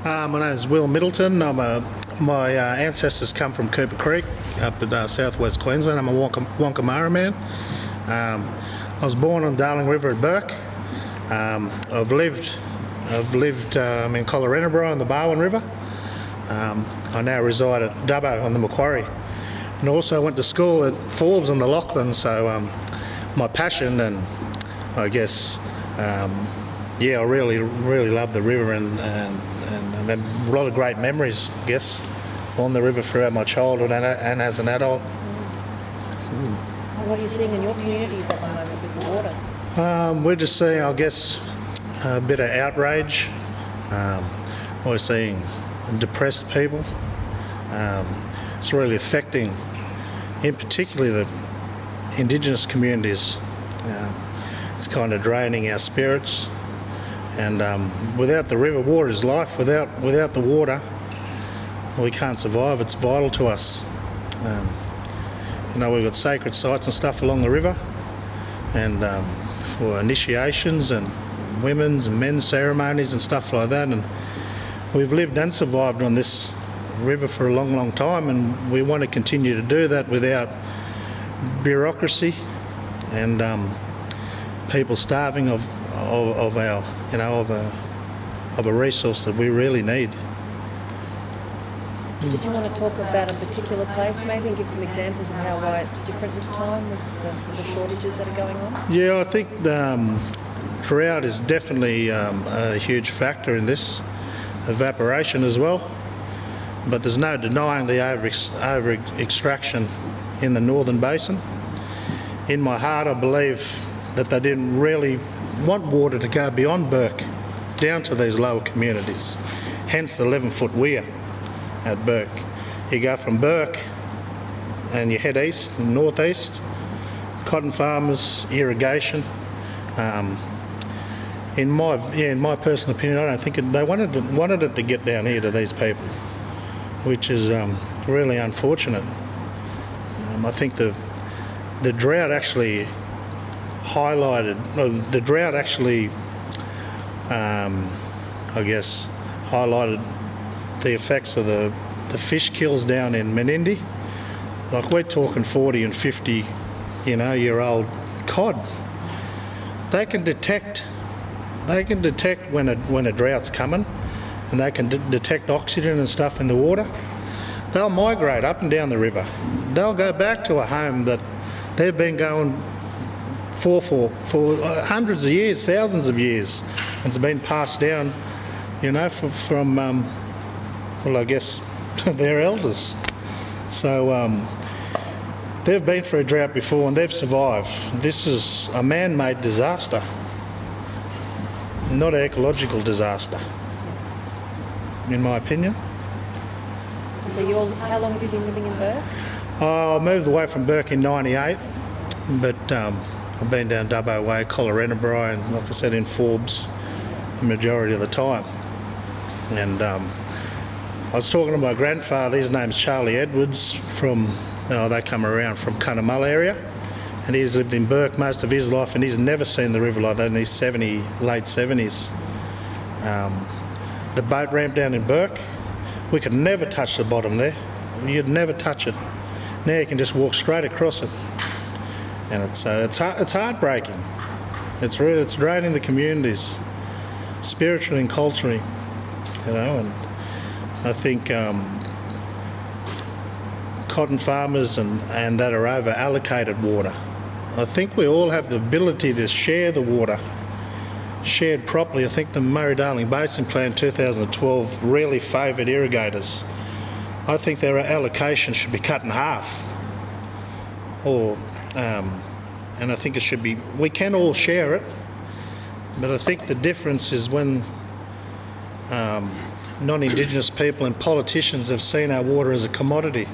My name is Will Middleton. My ancestors come from Cooper Creek up in southwest Queensland. I'm a Wilcannia man. I was born on Darling River at Burke. I've lived in Collarenebri on the Barwon River. I now reside at Dubbo on the Macquarie, and also went to school at Forbes on the Lachlan. So my passion and I guess I really love the river and I've had a lot of great memories, I guess, on the river throughout my childhood and as an adult. What are you seeing in your communities at the moment with the water? We're just seeing, I guess, a bit of outrage. We're seeing depressed people. It's really affecting, in particularly the Indigenous communities. It's kind of draining our spirits. And without the river, water is life. Without the water, we can't survive. It's vital to us. We've got sacred sites and stuff along the river, and for initiations and women's and men's ceremonies and stuff like that. And we've lived and survived on this river for a long time, and we want to continue to do that without bureaucracy and people starving of our of a resource that we really need. Did you want to talk about a particular place maybe and give some examples of why it's different this time with the shortages that are going on? Yeah, I think drought is definitely a huge factor in this, evaporation as well, but there's no denying the over extraction in the northern basin. In my heart, I believe that they didn't really want water to go beyond Burke down to these lower communities, hence the 11-foot weir at Burke. You go from Burke and you head east and northeast, cotton farmers, irrigation. In my personal opinion, I don't think they wanted it to get down here to these people, which is really unfortunate. I think the drought actually highlighted the effects of the fish kills down in Menindee. Like, we're talking 40 and 50 year old cod. They can detect when a drought's coming, and they can detect oxygen and stuff in the water. They'll migrate up and down the river. They'll go back to a home that they've been going for hundreds of years, thousands of years, and it's been passed down, from I guess their elders. So they've been through a drought before and they've survived. This is a man-made disaster, not an ecological disaster, in my opinion. So how long have you been living in Burke? I moved away from Burke in '98, but I've been down Dubbo Way, Collarenebri, and like I said, in Forbes the majority of the time. And I was talking to my grandfather. His name's Charlie Edwards. They come around from Cunnamulla area, and he's lived in Burke most of his life, and he's never seen the river like that in his late 70s. The boat ramp down in Burke, we could never touch the bottom there. You'd never touch it. Now you can just walk straight across it, and it's heartbreaking. It's draining the communities, spiritually and culturally, and I think cotton farmers and that are over allocated water. I think we all have the ability to share the water, shared properly. I think the Murray-Darling Basin Plan 2012 really favoured irrigators. I think their allocation should be cut in half, and I think it should be. We can all share it, but I think the difference is when non-Indigenous people and politicians have seen our water as a commodity.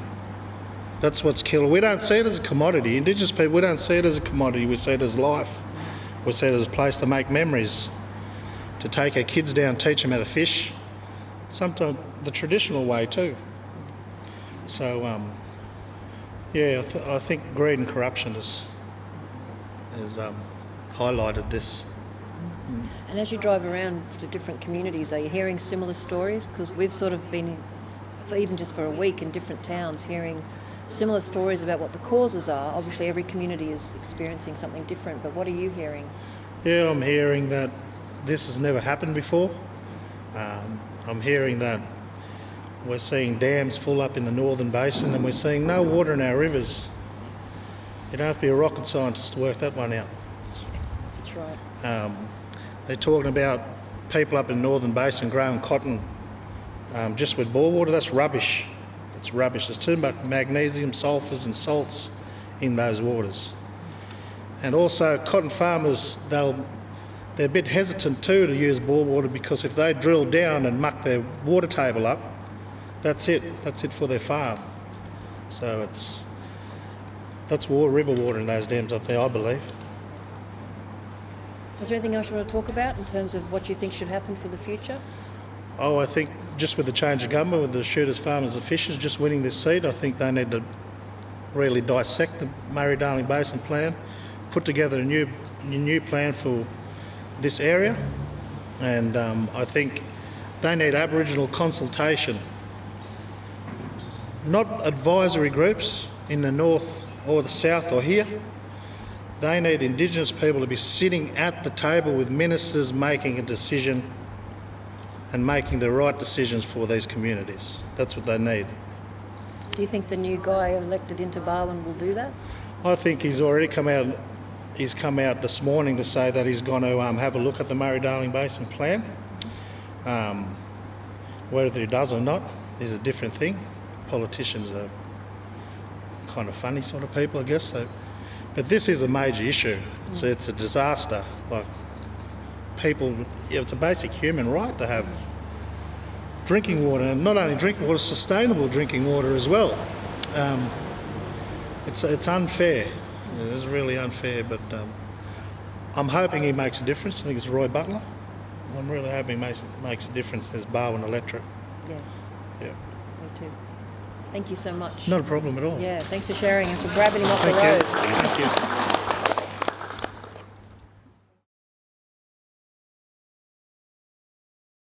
That's what's killing. We don't see it as a commodity. Indigenous people, we don't see it as a commodity. We see it as life. We see it as a place to make memories, to take our kids down, teach them how to fish, sometimes the traditional way too. So, I think greed and corruption has highlighted this. And as you drive around to different communities, are you hearing similar stories? Because we've sort of been, even just for a week, in different towns, hearing similar stories about what the causes are. Obviously, every community is experiencing something different, but what are you hearing? Yeah, I'm hearing that this has never happened before. I'm hearing that we're seeing dams full up in the northern basin and we're seeing no water in our rivers. You don't have to be a rocket scientist to work that one out. That's right. They're talking about people up in the northern basin growing cotton just with bore water. That's rubbish. It's rubbish. There's too much magnesium, sulphurs and salts in those waters. And also cotton farmers, they're a bit hesitant too to use bore water because if they drill down and muck their water table up, that's it for their farm. So that's river water in those dams up there, I believe. Is there anything else you want to talk about in terms of what you think should happen for the future? Oh, I think just with the change of government, with the shooters, farmers and fishers just winning this seat, I think they need to really dissect the Murray-Darling Basin plan, put together a new plan for this area, and I think they need Aboriginal consultation, not advisory groups in the north or the south or here. They need Indigenous people to be sitting at the table with ministers making a decision and making the right decisions for these communities. That's what they need. Do you think the new guy elected into Barwon will do that? I think he's already come out. He's come out this morning to say that he's going to have a look at the Murray-Darling Basin plan. Whether he does or not is a different thing. Politicians are kind of funny sort of people, I guess. So, but this is a major issue. It's a disaster. Like people, it's a basic human right to have drinking water, and not only drinking water, sustainable drinking water as well. It's unfair. It is really unfair, but I'm hoping he makes a difference. I think it's Roy Butler. I'm really hoping he makes a difference as Barwon electorate. Yeah. Yeah. Me too. Thank you so much. Not a problem at all. Yeah, thanks for sharing and for grabbing him off the Thank road. you. Thank you.